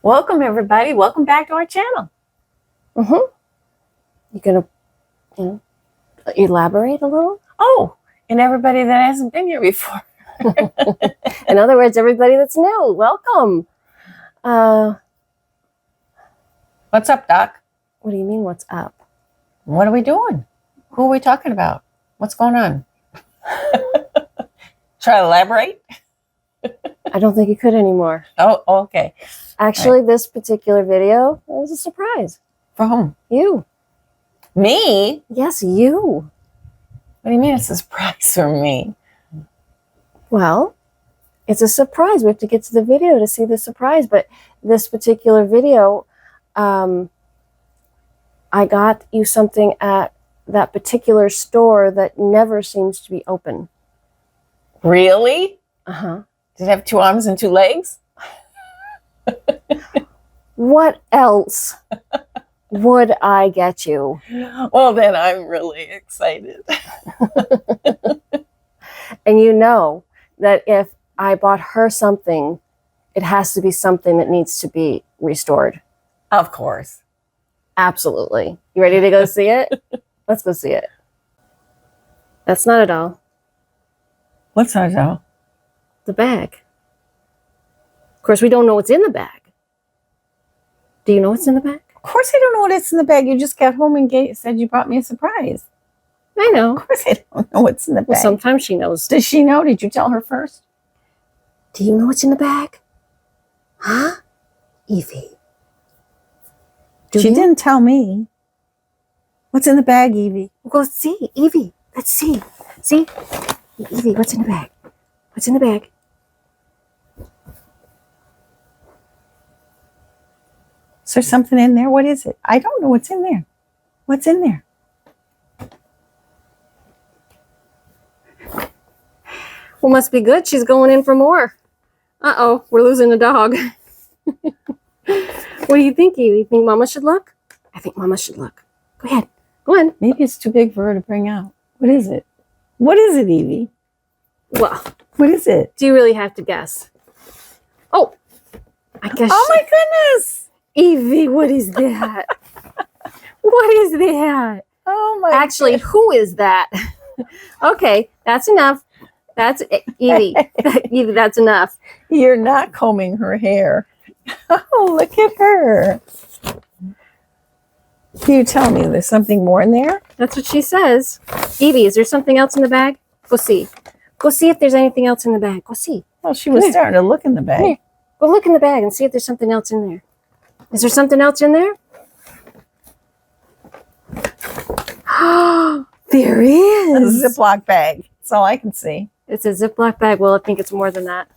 Welcome, everybody. Welcome back to our channel. Mm-hmm. You gonna, elaborate a little? Oh, and everybody that hasn't been here before. In other words, everybody that's new, welcome. What's up, Doc? What do you mean, what's up? What are we doing? Who are we talking about? What's going on? Try to elaborate? I don't think you could anymore. Oh, okay. Actually, This particular video was a surprise. For whom? You. Me? Yes, you. What do you mean it's a surprise for me? Well, it's a surprise. We have to get to the video to see the surprise. But this particular video, I got you something at that particular store that never seems to be open. Really? Uh-huh. Did it have 2 arms and 2 legs? What else would I get you? Well, then I'm really excited. And you know that if I bought her something, it has to be something that needs to be restored. Of course. Absolutely. You ready to go see it? Let's go see it. That's not at all. What's that, though? The bag. Of course, we don't know what's in the bag. Do you know what's in the bag? Of course I don't know what it's in the bag. You just got home and said you brought me a surprise. I know. Of course I don't know what's in the bag. Well, sometimes she knows. Does she know? Did you tell her first? Do you know what's in the bag? Huh? Eevee. She didn't tell me. What's in the bag, Eevee? We'll go see. Eevee, let's see. See? Eevee, what's in the bag? What's in the bag? Is there something in there? What is it? I don't know what's in there. What's in there? Well, must be good. She's going in for more. Uh-oh, we're losing a dog. What do you think, Eevee? You think Mama should look? I think Mama should look. Go ahead. Go on. Maybe it's too big for her to bring out. What is it? What is it, Eevee? Well, What is it? do you really have to guess? Oh, I guess. Oh, my goodness. Eevee, what is that? What is that? Oh, my Actually, who is that? Okay, that's enough. That's Eevee. Eevee, that's enough. You're not combing her hair. Oh, look at her. Can you tell me there's something more in there? That's what she says. Eevee, is there something else in the bag? Go see. Go see if there's anything else in the bag. Go see. Well, she was starting to look in the bag. Here. Go look in the bag and see if there's something else in there. Is there something else in there? There is. A Ziploc bag. That's all I can see. It's a Ziploc bag. Well, I think it's more than that.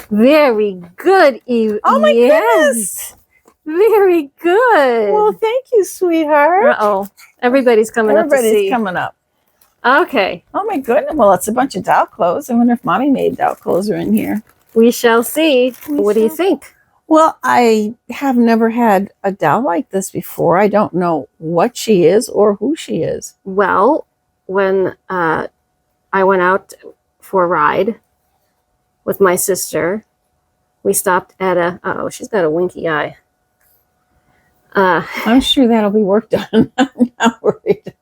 Very good, Eevee. Oh, my goodness. Very good. Well, thank you, sweetheart. Uh-oh. Everybody's coming up to see. Everybody's coming up. Okay. Oh, my goodness. Well, it's a bunch of doll clothes. I wonder if Mommy made doll clothes are in here. We shall see. What do you think? Well, I have never had a doll like this before. I don't know what she is or who she is. Well, when I went out for a ride with my sister, we stopped at a... Uh-oh, she's got a winky eye. I'm sure that'll be worked on. I'm not worried.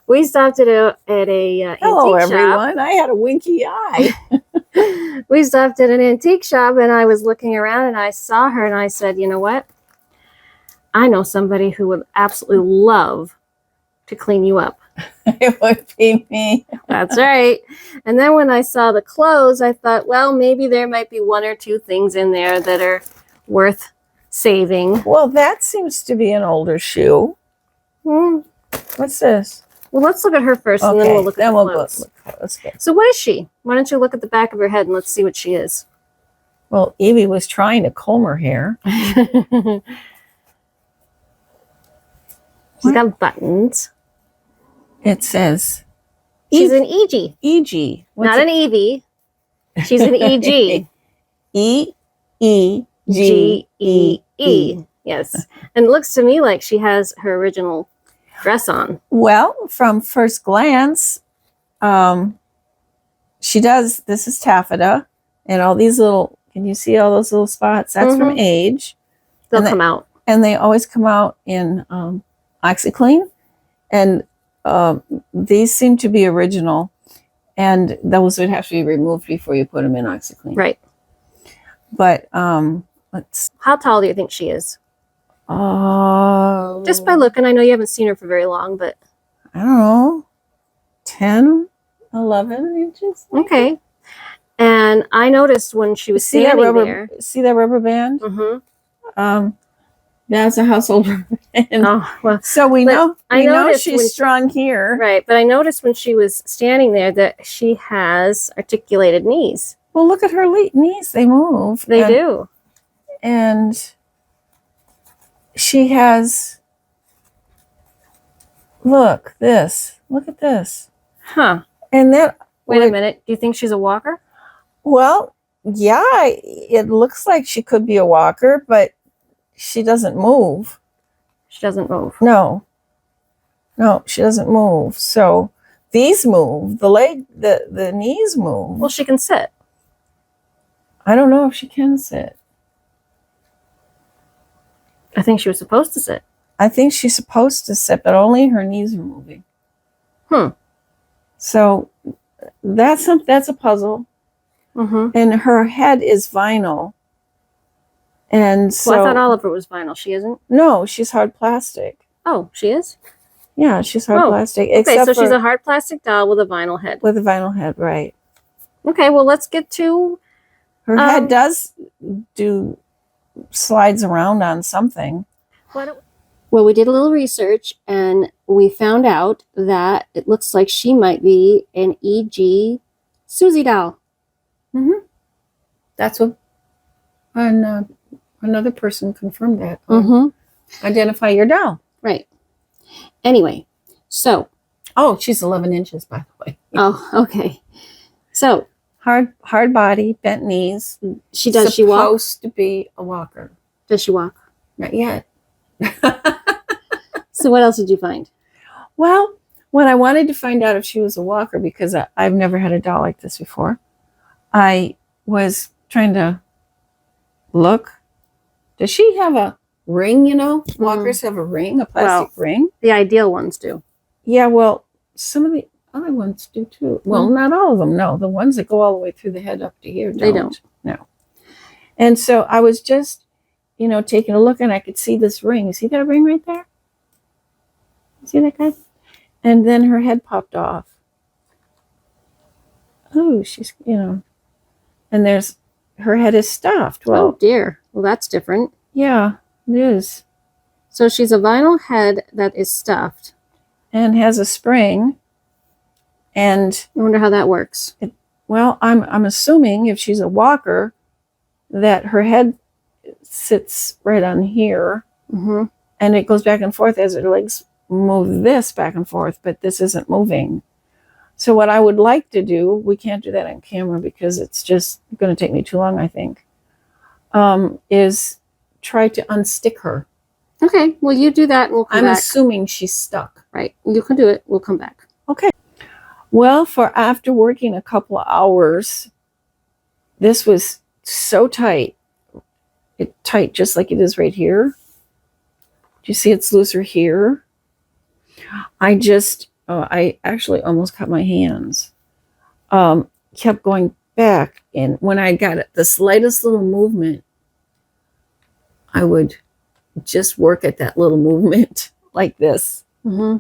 We stopped at a antique Hello, shop. everyone. I had a winky eye. We stopped at an antique shop and I was looking around and I saw her and I said, you know what? I know somebody who would absolutely love to clean you up. It would be me. That's right. And then when I saw the clothes, I thought, well, maybe there might be 1 or 2 things in there that are worth saving. Well, that seems to be an older shoe. What's this? Well, let's look at her first and then we'll look at the clothes. Let's go. So what is she? Why don't you look at the back of her head and let's see what she is. Well, Eevee was trying to comb her hair. She's got buttons. It says... She's an Eegee. Eegee. Not an Eevee. She's an Eegee. E-E-G-E-E. Yes. And it looks to me like she has her original dress on. Well, from first glance, she does. This is taffeta, and all these little, Can you see all those little spots? That's from age. They'll come out. And they always come out in OxyClean. And these seem to be original. And those would have to be removed before you put them in OxyClean. Right. But how tall do you think she is? Just by looking, looking, I know you haven't seen her for very long, but I don't know, 10, 11 inches. Okay. And I noticed when she was standing there. See that rubber band? Mm-hmm. That's a household rubber band. Oh, well. So we know she's strong here. Right. But I noticed when she was standing there that she has articulated knees. Well, look at her knees. They move. They do. And she has, look at this. Huh. And that. Wait a minute. Do you think she's a walker? Well, yeah, it looks like she could be a walker, but she doesn't move. She doesn't move. No, she doesn't move. So these move. The knees move. Well, she can sit. I don't know if she can sit. I think she was supposed to sit. I think she's supposed to sit, but only her knees are moving. So that's a puzzle. Mm-hmm. And her head is vinyl. And so I thought all of her was vinyl. She isn't? No, she's hard plastic. Oh, she is? Yeah, she's hard plastic. Okay, so she's a hard plastic doll with a vinyl head. With a vinyl head, right. Okay, well, let's get to... Her head does do slides around on something. Well, we did a little research, and we found out that it looks like she might be an Eegee Susie doll. Mm-hmm. That's what another person confirmed that. Identify your doll. Right. Anyway, so. Oh, she's 11 inches, by the way. Oh, okay. So. Hard body, bent knees. She walk? Supposed to be a walker. Does she walk? Not yet. So what else did you find? Well, when I wanted to find out if she was a walker, because I've never had a doll like this before, I was trying to look. Does she have a ring, Walkers have a ring, a plastic ring. The ideal ones do. Yeah, well, some of the other ones do too. Well, not all of them, no. The ones that go all the way through the head up to here don't. They don't. No. And so I was just, taking a look, and I could see this ring. You see that ring right there? See that guy? And then her head popped off. Oh, she's, and her head is stuffed. Well, oh dear. Well, that's different. Yeah, it is. So she's a vinyl head that is stuffed. And has a spring. And I wonder how that works. I'm assuming if she's a walker, that her head sits right on here. Mm-hmm. And it goes back and forth as her legs move this back and forth, but this isn't moving. So what I would like to do, we can't do that on camera because it's just going to take me too long, I think, is try to unstick her. Okay, well, you do that and we'll come back. I'm assuming she's stuck. Right, you can do it. We'll come back. Okay. Well, after working a couple of hours, this was so tight. Tight just like it is right here. Do you see it's looser here? I actually almost cut my hands. Kept going back, and when I got the slightest little movement, I would just work at that little movement like this. Mm-hmm.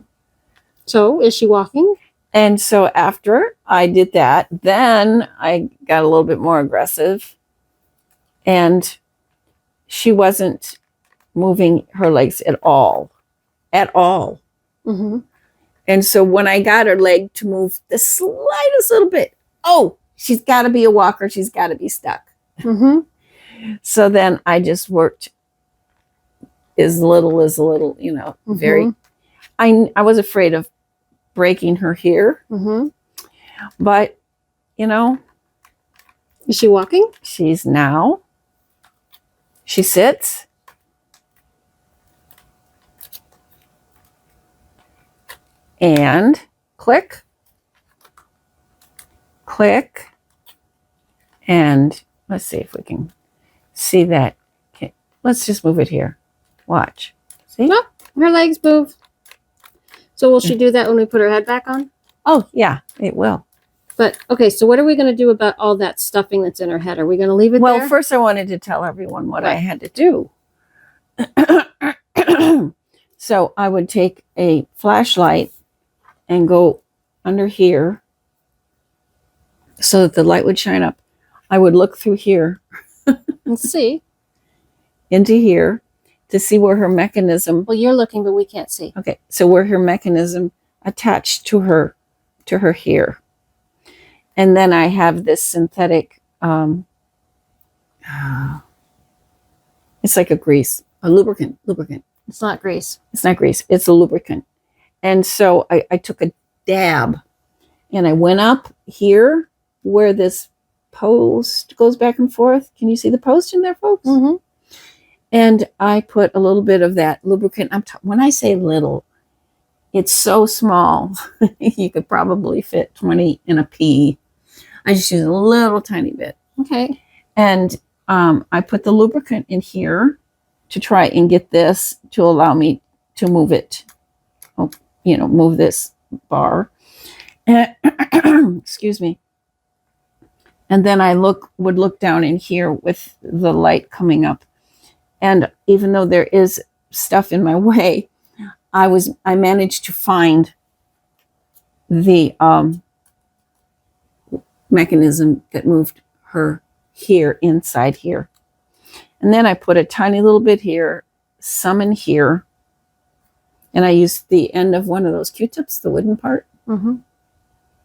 So is she walking? And so after I did that, then I got a little bit more aggressive, and she wasn't moving her legs at all. Mm-hmm. And so when I got her leg to move the slightest little bit, she's got to be a walker. She's got to be stuck. Mm-hmm. So then I just worked as little, mm-hmm. very. I was afraid of breaking her here. Mm-hmm. But, is she walking? She sits. And click, and Let's see if we can see that. Okay. Let's just move it here. Watch. See? Oh, her legs move. So will she do that when we put her head back on? Oh, yeah, it will. But, okay, so what are we going to do about all that stuffing that's in her head? Are we going to leave it there? Well, first I wanted to tell everyone what I had to do. So I would take a flashlight and go under here so that the light would shine up. I would look through here. Let's see. Into here to see where her mechanism. Well, you're looking, but we can't see. Okay, so where her mechanism attached to her here. And then I have this synthetic, it's like a grease, a lubricant. It's not grease. It's not grease, it's a lubricant. And so I took a dab and I went up here where this post goes back and forth. Can you see the post in there, folks? Mm-hmm. And I put a little bit of that lubricant. When I say little, it's so small. You could probably fit 20 in a pea. I just use a little tiny bit. Okay. And I put the lubricant in here to try and get this to allow me to move it. Oh, move this bar. Excuse me. And then I would look down in here with the light coming up. And even though there is stuff in my way, I managed to find the mechanism that moved her here, inside here. And then I put a tiny little bit here, some in here. And I used the end of one of those Q-tips, the wooden part,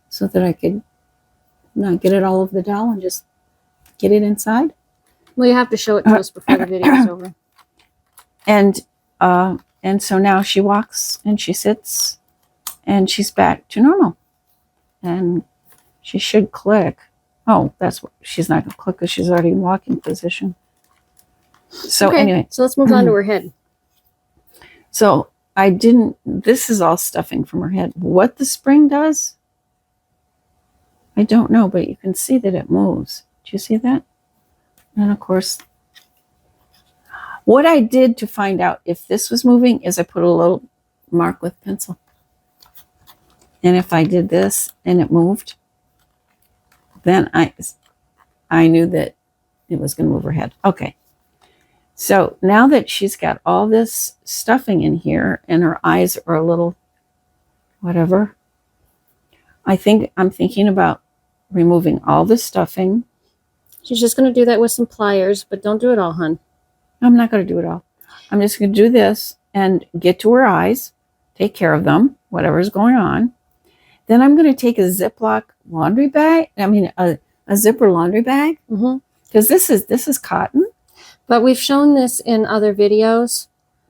so that I could not get it all over the doll and just get it inside. Well, you have to show it to us before the video is over. And so now she walks and she sits and she's back to normal. And she should click. Oh, that's what she's not going to click because she's already in walking position. So anyway. So let's move on to her head. So this is all stuffing from her head. What the spring does, I don't know, but you can see that it moves. Do you see that? And of course, what I did to find out if this was moving is I put a little mark with pencil. And if I did this and it moved, then I knew that it was going to move her head. Okay. So now that she's got all this stuffing in here and her eyes are a little whatever, I'm thinking about removing all the stuffing. She's just going to do that with some pliers, but don't do it all, hon. I'm not going to do it all. I'm just going to do this and get to her eyes, take care of them, whatever's going on. Then I'm going to take a Ziploc laundry bag. A zipper laundry bag, because this is cotton. But we've shown this in other videos,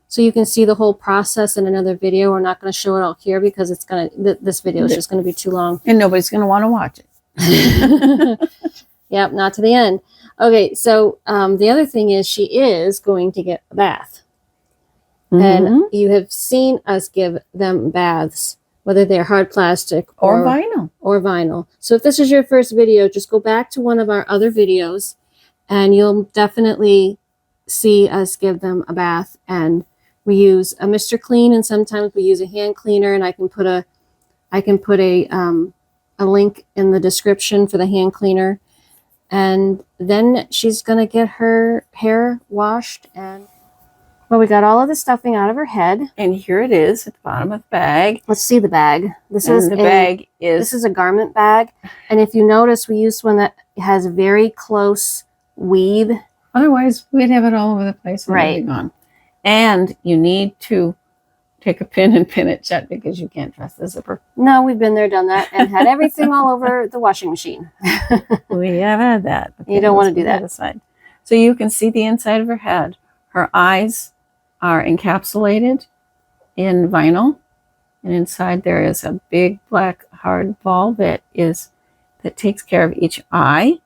so you can see the whole process in another video. We're not going to show it all here because this video is just going to be too long, and nobody's going to want to watch it. Yep, not to the end. Okay, so the other thing is she is going to get a bath. And you have seen us give them baths, whether they're hard plastic or vinyl. Or vinyl. So if this is your first video, just go back to one of our other videos and you'll definitely see us give them a bath. And we use a Mr. Clean, and sometimes we use a hand cleaner, and I can put a link in the description for the hand cleaner. And then she's going to get her hair washed. And well, we got all of the stuffing out of her head. And here it is at the bottom of the bag. Let's see the bag. This is a garment bag. And if you notice, we used one that has very close weave. Otherwise, we'd have it all over the place. Right. And you need to take a pin and pin it shut because you can't trust the zipper. No, we've been there, done that, and had everything all over the washing machine. We have had that. Okay, you don't want to do that. Aside. So you can see the inside of her head. Her eyes are encapsulated in vinyl, and inside there is a big black hard ball that takes care of each eye.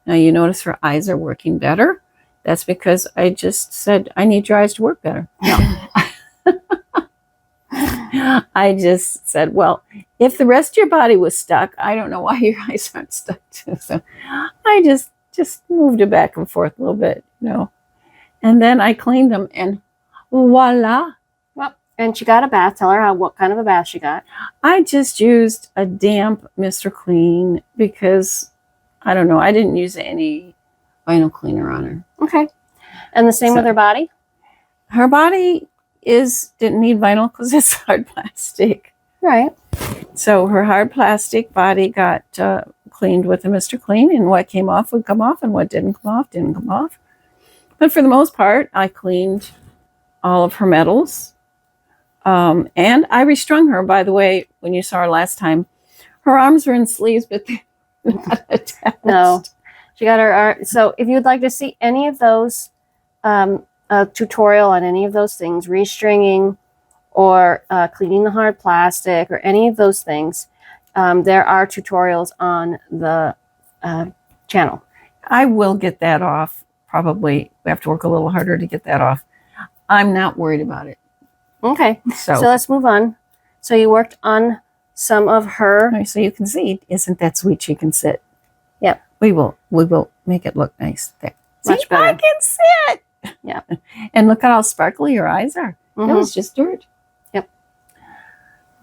Now you notice her eyes are working better. That's because I just said, I need your eyes to work better. No. I just said, well, if the rest of your body was stuck, I don't know why your eyes aren't stuck too. So I just just moved it back and forth a little bit, And then I cleaned them, and voila. Well, and she got a bath. Tell her what kind of a bath she got. I just used a damp Mr. Clean because, I don't know, I didn't use any vinyl cleaner on her. Okay. And the same with her body? Her body didn't need vinyl because it's hard plastic. Right. So her hard plastic body got cleaned with a Mr. Clean, and what came off would come off, and what didn't come off didn't come off. But for the most part, I cleaned all of her metals. And I restrung her, by the way, when you saw her last time. Her arms were in sleeves, but they're not attached. No. She got her arm. So if you'd like to see any of those, a tutorial on any of those things, restringing or cleaning the hard plastic or any of those things, there are tutorials on the channel. I will get that off. Probably we have to work a little harder to get that off. I'm not worried about it. Okay. So let's move on. So you worked on some of her. Right, so you can see, isn't that sweet? She can sit. Yep. We will make it look nice. There. Much better. I can sit. Yeah. And look at how sparkly your eyes are. Mm-hmm. It was just dirt. Yep.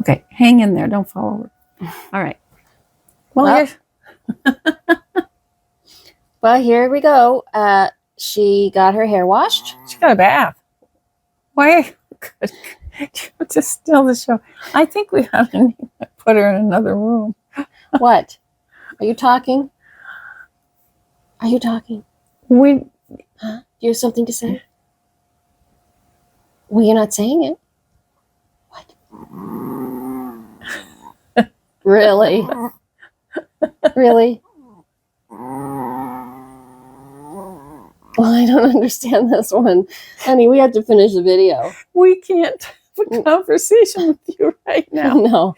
Okay, hang in there. Don't fall over. All right. Well, well, here we go. She got her hair washed. She got a bath. Why? To still the show. I think we ought to put her in another room. What? Are you talking? Are you talking? We. Huh? Do you have something to say? Well, you're not saying it. What? Really? Really? Well, I don't understand this one. Honey, we have to finish the video. We can't have a conversation with you right now. No.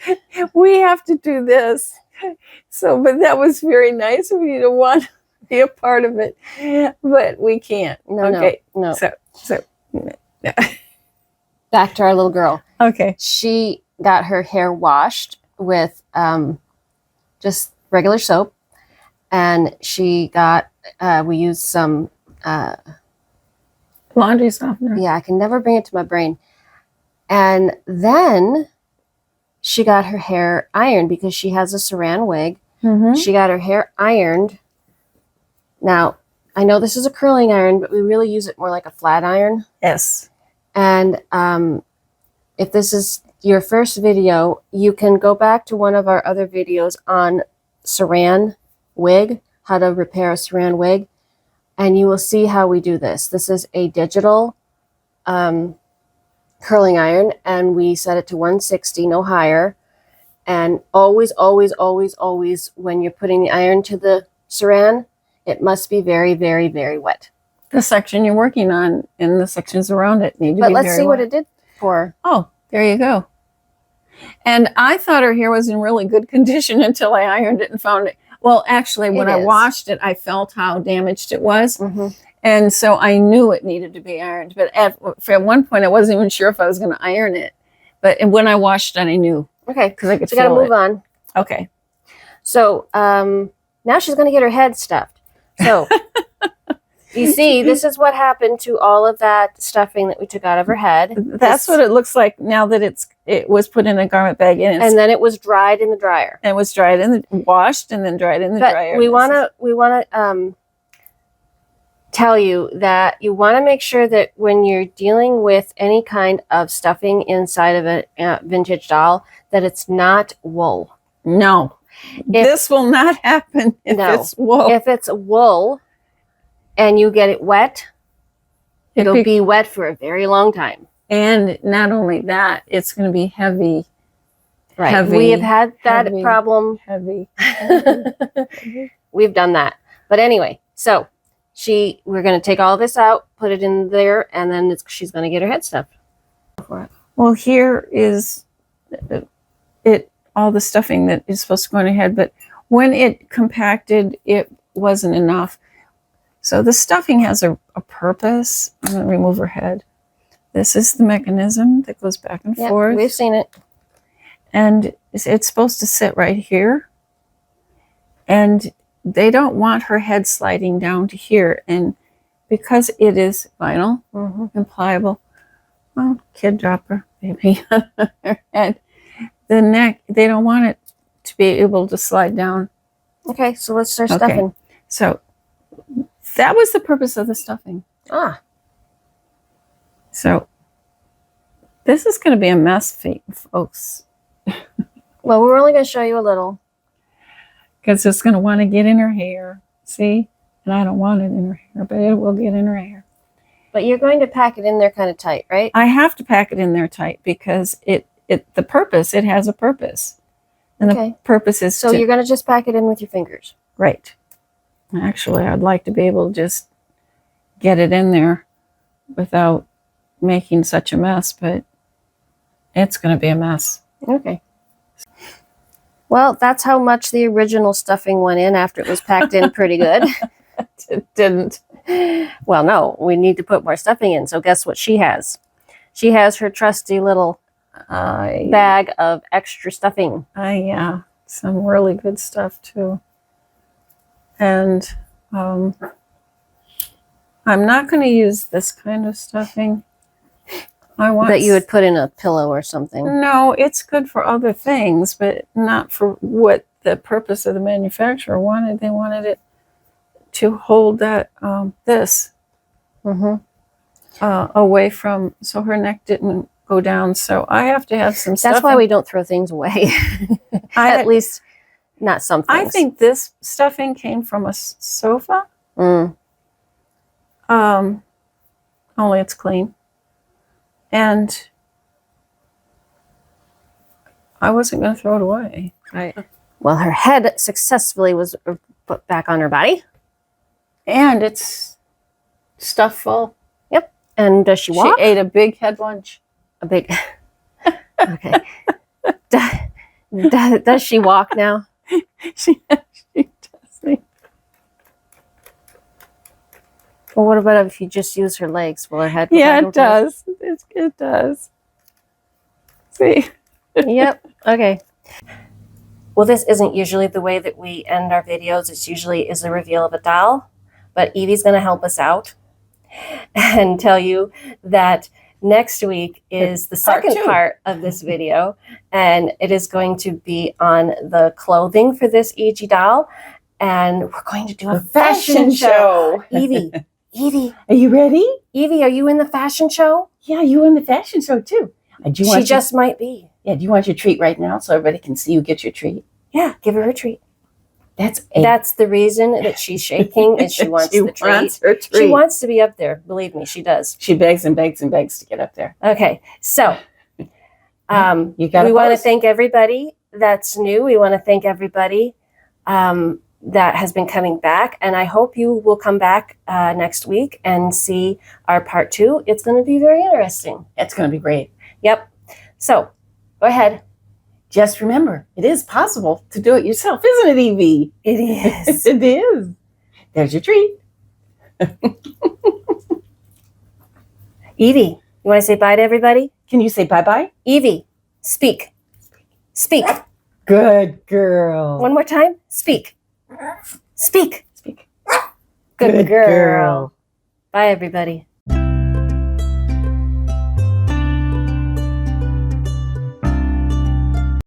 We have to do this. So, but that was very nice of you to want to be a part of it. But we can't. No, okay. no. So. Back to our little girl. Okay. She got her hair washed with just regular soap. And she got, we used some laundry softener. Yeah, I can never bring it to my brain. And then she got her hair ironed because she has a Saran wig. Mm-hmm. She got her hair ironed. Now, I know this is a curling iron, but we really use it more like a flat iron. Yes. And if this is your first video, you can go back to one of our other videos on Saran wig, how to repair a Saran wig. And you will see how we do this. This is a digital curling iron, and we set it to 160, no higher. And always, always, always, always, when you're putting the iron to the Saran, it must be very, very, very wet. The section you're working on and the sections around it need to be very wet. But let's see what it did for her. Oh, there you go. And I thought her hair was in really good condition until I ironed it and found it. Well, actually, when I washed it, I felt how damaged it was. Mm-hmm. And so I knew it needed to be ironed. But at one point, I wasn't even sure if I was going to iron it. But when I washed it, I knew. Okay. Because I could feel it. So got to move on. Okay. So now she's going to get her head stuffed. So you see, this is what happened to all of that stuffing that we took out of her head. That's what it looks like now that it was put in a garment bag. And then it was dried in the dryer. And it was dried in washed and then dried in the dryer. We want to tell you that you want to make sure that when you're dealing with any kind of stuffing inside of a vintage doll, that it's not wool. No. This will not happen if it's wool. If it's wool and you get it wet, it'll be wet for a very long time. And not only that, it's going to be heavy. Right. Heavy, we have had that problem. Heavy. We've done that. But anyway, so we're going to take all this out, put it in there, and then she's going to get her head stuffed. Well, here is all the stuffing that is supposed to go in her head, but when it compacted, it wasn't enough. So the stuffing has a purpose. I'm going to remove her head. This is the mechanism that goes back and forth. We've seen it. And it's supposed to sit right here. And they don't want her head sliding down to here. And because it is vinyl and pliable, well, kid dropper, maybe, on her head, the neck, they don't want it to be able to slide down. Okay, so let's start Okay. stuffing. So that was the purpose of the stuffing. Ah. So this is going to be a mess, folks, Well, we're only going to show you a little. because it's going to want to get in her hair. See? And I don't want it in her hair, but it will get in her hair. But you're going to pack it in there kind of tight, right? I have to pack it in there tight because it has a purpose. And Okay. the purpose is So you're going to just pack it in with your fingers. Right. Actually, I'd like to be able to just get it in there without making such a mess, but it's going to be a mess. Okay. Well, that's how much the original stuffing went in after it was packed in pretty good. It didn't. Well, no, we need to put more stuffing in. So guess what she has? She has her trusty little bag of extra stuffing. Yeah, some really good stuff too. And I'm not going to use this kind of stuffing. I want That you would put in a pillow or something. No, it's good for other things, but not for what the purpose of the manufacturer wanted. They wanted it to hold that this away from, so her neck didn't go down. So I have to have some stuffing. That's why we don't throw things away. At least not some things. I think this stuffing came from a sofa. Only it's clean. And I wasn't going to throw it away. Right. Well, her head successfully was put back on her body. And it's stuffed full. Yep. And does she walk? She ate a big head lunch. A big... Okay. Does she walk now? She does. Well, what about if you just use her legs? Will her head go Yeah, back it does. It does. See? Yep. Okay. Well, this isn't usually the way that we end our videos. It's usually is a reveal of a doll. But Eevee's going to help us out and tell you that next week is the second part of this video. And it is going to be on the clothing for this Eegee doll. And we're going to do a fashion show. Eevee. Are you ready? Eevee, are you in the fashion show? Yeah, you in the fashion show too. She just might be. Yeah, do you want your treat right now so everybody can see you get your treat? Yeah, give her a treat. That's the reason that she's shaking is she wants the treat. Wants her treat. She wants to be up there. Believe me, she does. She begs and begs and begs to get up there. Okay, so we want to thank everybody that's new. We want to thank everybody that has been coming back. And I hope you will come back next week and see our part 2. It's going to be very interesting. It's going to be great. Yep. So go ahead. Just remember, it is possible to do it yourself, isn't it, Eevee? It is. It is. There's your treat. Eevee, you want to say bye to everybody? Can you say bye-bye? Eevee, speak. Speak. Good girl. One more time. Speak. Speak. Speak. Good girl. Bye, everybody.